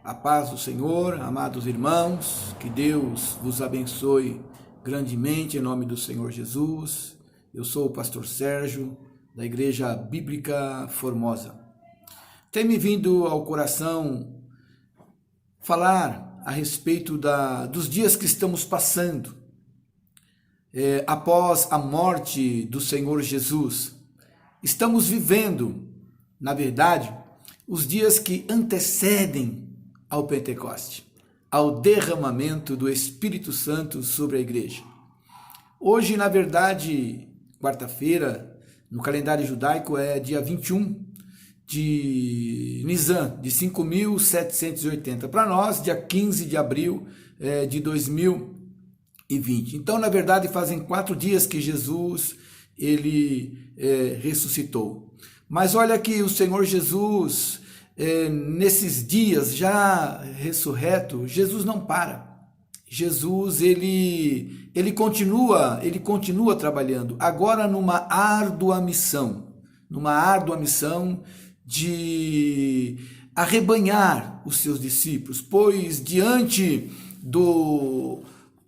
A paz do Senhor, amados irmãos, que Deus vos abençoe grandemente em nome do Senhor Jesus. Eu sou o pastor Sérgio, da Igreja Bíblica Formosa. Tem me vindo ao coração falar a respeito dos dias que estamos passando após a morte do Senhor Jesus. Estamos vivendo, na verdade, os dias que antecedem ao Pentecoste, ao derramamento do Espírito Santo sobre a igreja. Hoje, na verdade, quarta-feira, no calendário judaico, é dia 21 de Nisan, de 5.780. Para nós, dia 15 de abril de 2020. Então, na verdade, fazem 4 dias que Jesus ele ressuscitou. Mas olha que o Senhor Jesus, nesses dias já ressurreto, Jesus não para. Jesus ele continua trabalhando, agora numa árdua missão de arrebanhar os seus discípulos, pois diante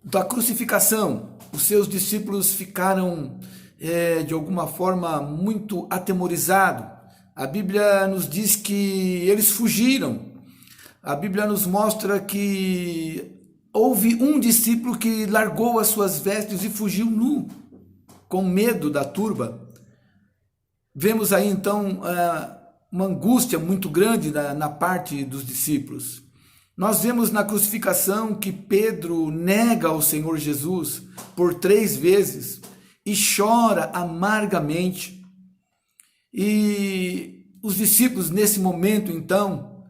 da crucificação, os seus discípulos ficaram de alguma forma muito atemorizados. A Bíblia nos diz que eles fugiram. A Bíblia nos mostra que houve um discípulo que largou as suas vestes e fugiu nu, com medo da turba. Vemos aí então uma angústia muito grande na parte dos discípulos. Nós vemos na crucificação que Pedro nega o Senhor Jesus por 3 vezes e chora amargamente. E os discípulos, nesse momento, então,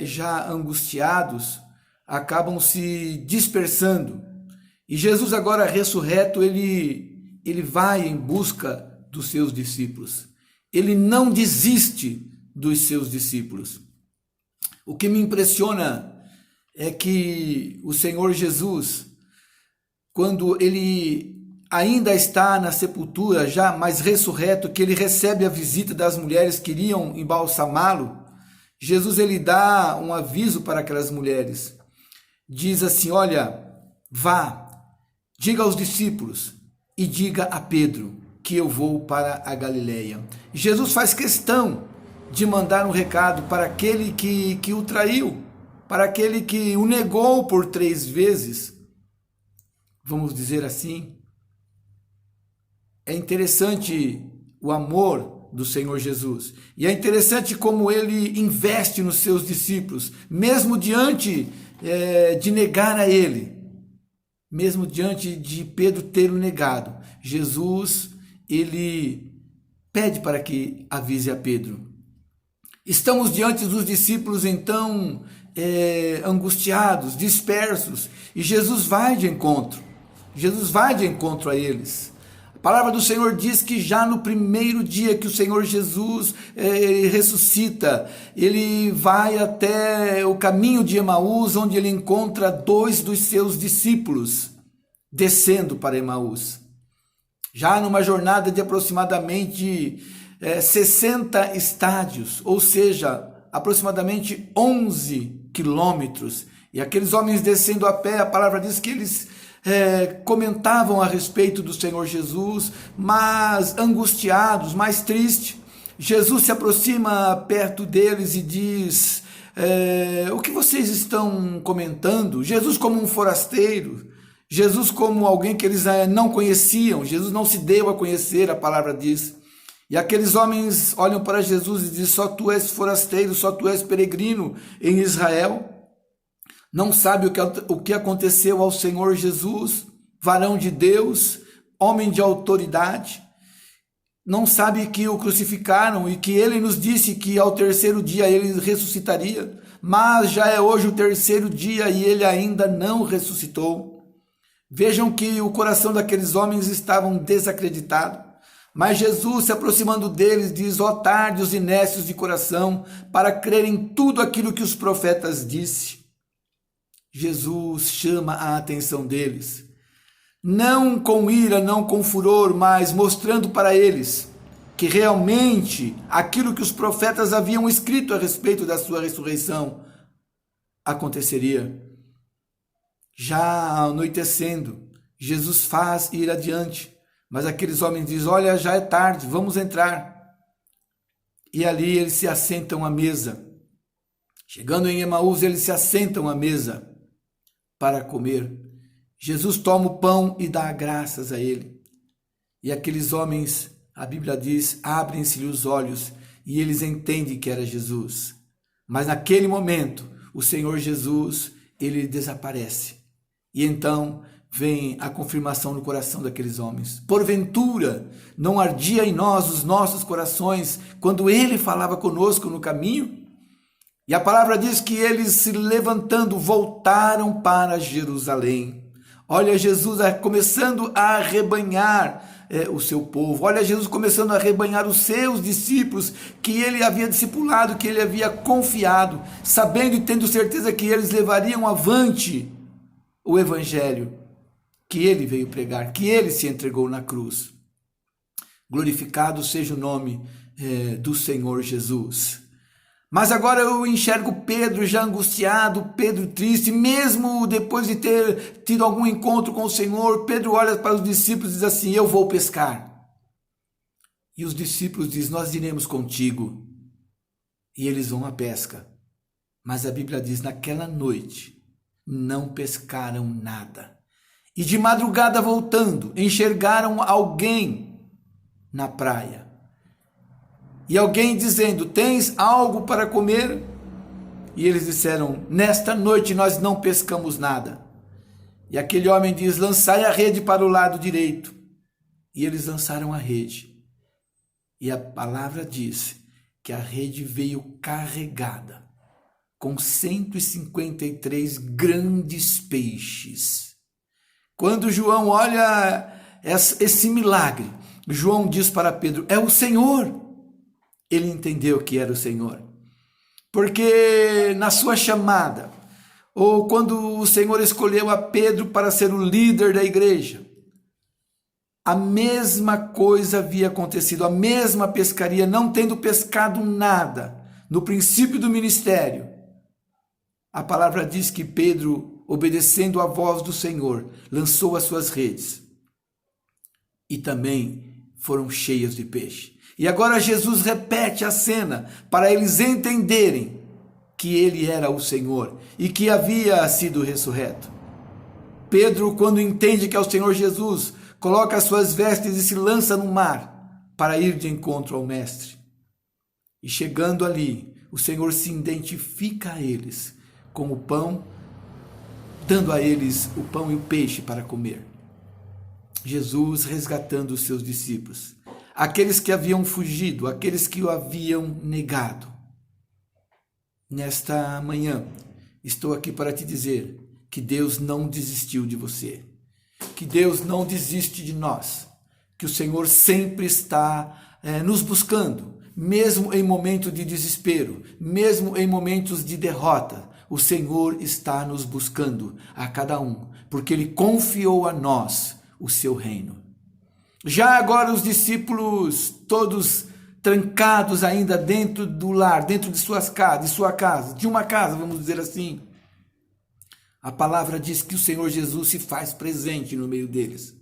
já angustiados, acabam se dispersando. E Jesus, agora ressurreto, ele vai em busca dos seus discípulos. Ele não desiste dos seus discípulos. O que me impressiona é que o Senhor Jesus, quando ele ainda está na sepultura, já mais ressurreto, que ele recebe a visita das mulheres que iriam embalsamá-lo, Jesus ele dá um aviso para aquelas mulheres. Diz assim: olha, vá, diga aos discípulos e diga a Pedro que eu vou para a Galileia. Jesus faz questão de mandar um recado para aquele que o traiu, para aquele que o negou por 3 vezes, vamos dizer assim. É interessante o amor do Senhor Jesus. E é interessante como ele investe nos seus discípulos, mesmo diante de negar a ele, mesmo diante de Pedro ter o negado. Jesus, ele pede para que avise a Pedro. Estamos diante dos discípulos, então, angustiados, dispersos, e Jesus vai de encontro. Jesus vai de encontro a eles. A palavra do Senhor diz que já no primeiro dia que o Senhor Jesus ressuscita, ele vai até o caminho de Emaús, onde ele encontra 2 dos seus discípulos descendo para Emaús. Já numa jornada de aproximadamente 60 estádios, ou seja, aproximadamente 11 quilômetros. E aqueles homens descendo a pé, a palavra diz que eles comentavam a respeito do Senhor Jesus, mas angustiados, mais tristes. Jesus se aproxima perto deles e diz: o que vocês estão comentando? Jesus como um forasteiro, Jesus como alguém que eles não conheciam. Jesus não se deu a conhecer, a palavra diz. E aqueles homens olham para Jesus e dizem: só tu és forasteiro, só tu és peregrino em Israel. Não sabe o que aconteceu ao Senhor Jesus, varão de Deus, homem de autoridade. Não sabe que o crucificaram e que ele nos disse que ao 3º dia ele ressuscitaria. Mas já é hoje o 3º dia e ele ainda não ressuscitou. Vejam que o coração daqueles homens estavam desacreditado. Mas Jesus, se aproximando deles, diz: ó tardos e nécios de coração, para crerem tudo aquilo que os profetas disse. Jesus chama a atenção deles, não com ira, não com furor, mas mostrando para eles que realmente aquilo que os profetas haviam escrito a respeito da sua ressurreição aconteceria. Já anoitecendo, Jesus faz ir adiante, mas aqueles homens dizem: olha, já é tarde, vamos entrar. E ali eles se assentam à mesa. Chegando em Emaús, eles se assentam à mesa para comer. Jesus toma o pão e dá graças a ele. E aqueles homens, a Bíblia diz, abrem-se-lhe os olhos e eles entendem que era Jesus. Mas naquele momento, o Senhor Jesus, ele desaparece. E então vem a confirmação no coração daqueles homens. Porventura, não ardia em nós os nossos corações quando ele falava conosco no caminho? E a palavra diz que eles, se levantando, voltaram para Jerusalém. Olha Jesus começando a arrebanhar o seu povo. Olha Jesus começando a arrebanhar os seus discípulos que ele havia discipulado, que ele havia confiado, sabendo e tendo certeza que eles levariam avante o evangelho que ele veio pregar, que ele se entregou na cruz. Glorificado seja o nome do Senhor Jesus. Mas agora eu enxergo Pedro já angustiado, Pedro triste, mesmo depois de ter tido algum encontro com o Senhor. Pedro olha para os discípulos e diz assim: eu vou pescar. E os discípulos dizem: nós iremos contigo. E eles vão à pesca. Mas a Bíblia diz: naquela noite não pescaram nada. E de madrugada voltando, enxergaram alguém na praia. E alguém dizendo: tens algo para comer? E eles disseram: nesta noite nós não pescamos nada. E aquele homem diz: lançai a rede para o lado direito. E eles lançaram a rede. E a palavra diz que a rede veio carregada com 153 grandes peixes. Quando João olha esse milagre, João diz para Pedro: é o Senhor. Ele entendeu que era o Senhor. Porque na sua chamada, ou quando o Senhor escolheu a Pedro para ser o líder da igreja, a mesma coisa havia acontecido, a mesma pescaria, não tendo pescado nada no princípio do ministério. A palavra diz que Pedro, obedecendo à voz do Senhor, lançou as suas redes e também foram cheias de peixe. E agora Jesus repete a cena para eles entenderem que ele era o Senhor e que havia sido ressurreto. Pedro, quando entende que é o Senhor Jesus, coloca as suas vestes e se lança no mar para ir de encontro ao Mestre. E chegando ali, o Senhor se identifica a eles com o pão, dando a eles o pão e o peixe para comer. Jesus resgatando os seus discípulos, aqueles que haviam fugido, aqueles que o haviam negado. Nesta manhã, estou aqui para te dizer que Deus não desistiu de você, que Deus não desiste de nós, que o Senhor sempre está nos buscando, mesmo em momentos de desespero, mesmo em momentos de derrota. O Senhor está nos buscando a cada um, porque Ele confiou a nós o seu reino. Já agora os discípulos, todos trancados ainda dentro do lar, dentro de sua casa, de uma casa, vamos dizer assim. A palavra diz que o Senhor Jesus se faz presente no meio deles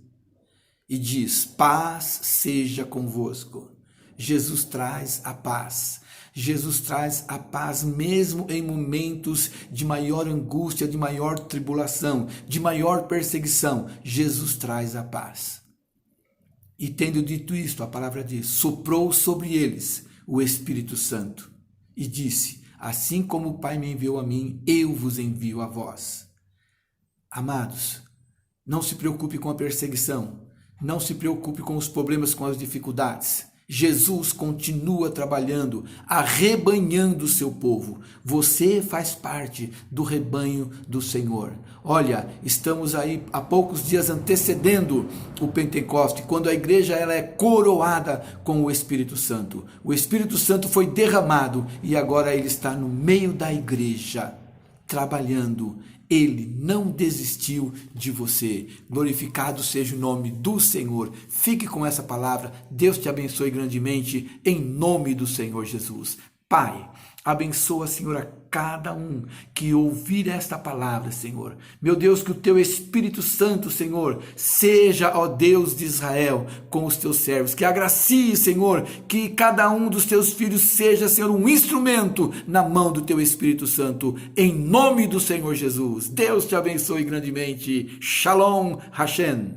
e diz: paz seja convosco. Jesus traz a paz. Jesus traz a paz mesmo em momentos de maior angústia, de maior tribulação, de maior perseguição. Jesus traz a paz. E tendo dito isto, a palavra diz: soprou sobre eles o Espírito Santo e disse: assim como o Pai me enviou a mim, eu vos envio a vós. Amados, não se preocupe com a perseguição, não se preocupe com os problemas, com as dificuldades. Jesus continua trabalhando, arrebanhando o seu povo. Você faz parte do rebanho do Senhor. Olha, estamos aí há poucos dias antecedendo o Pentecoste, quando a igreja ela é coroada com o Espírito Santo. O Espírito Santo foi derramado e agora ele está no meio da igreja, trabalhando. Ele não desistiu de você. Glorificado seja o nome do Senhor. Fique com essa palavra. Deus te abençoe grandemente em nome do Senhor Jesus. Pai, Abençoa, Senhor, a cada um que ouvir esta palavra, Senhor. Meu Deus, que o teu Espírito Santo, Senhor, seja, ó Deus de Israel, com os teus servos. Que agracie, Senhor, que cada um dos teus filhos seja, Senhor, um instrumento na mão do teu Espírito Santo. Em nome do Senhor Jesus. Deus te abençoe grandemente. Shalom Hashem.